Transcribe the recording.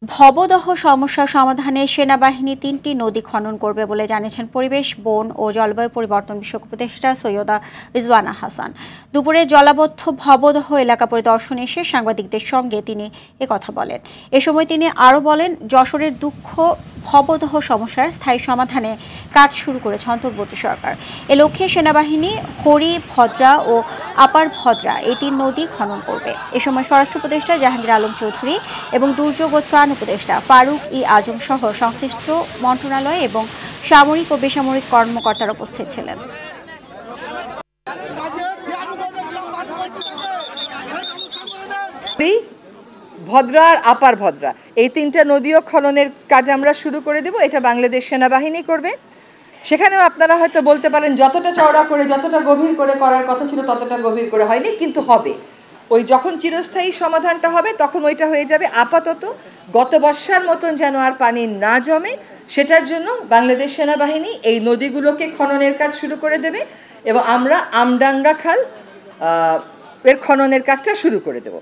ভবদহ সমস্যা সমাধানে সেনাবাহিনী ৩টি নদী খনন করবে বলে জানিয়েছেন পরিবেশ, বন ও জলবায়ু পরিবর্তন বিষয়ক উপদেষ্টা সৈয়দা রিজওয়ানা হাসান। দুপুরে জলাবদ্ধ ভবদহ এলাকা পরিদর্শনে এসে সাংবাদিকদের সঙ্গে তিনি একথা বলেন। এ সময় তিনি আরও বলেন, যশোরের দুঃখ ভবদহ সমস্যার স্থায়ী সমাধানে কাজ শুরু করেছে অন্তর্বর্তী সরকার। এ লক্ষ্যে সেনাবাহিনী হরি, ভদ্রা ও আপার ভদ্রা এই ৩ নদী খনন করবে। এ সময় স্বরাষ্ট্র উপদেষ্টা জাহাঙ্গীর আলম চৌধুরী এবং দুর্যোগ ও ত্রাণ উপদেষ্টা ফারুক ই আজম সহ সংশ্লিষ্ট মন্ত্রণালয় এবং সামরিক ও বেসামরিক কর্মকর্তারা উপস্থিত ছিলেন। ভদ্রা আর আপার ভদ্রা এই ৩টা নদীও খননের কাজ আমরা শুরু করে দেব। এটা বাংলাদেশ সেনাবাহিনী করবে। সেখানেও আপনারা হয়তো বলতে পারেন যতটা চওড়া করে, যতটা গভীর করে করার কথা ছিল ততটা গভীর করে হয়নি, কিন্তু হবে। ওই যখন চিরস্থায়ী সমাধানটা হবে তখন ওইটা হয়ে যাবে। আপাতত গত বর্ষার মতন যেন আর পানি না জমে সেটার জন্য বাংলাদেশ সেনাবাহিনী এই নদীগুলোকে খননের কাজ শুরু করে দেবে এবং আমরা আমডাঙ্গা খাল এর খননের কাজটা শুরু করে দেব।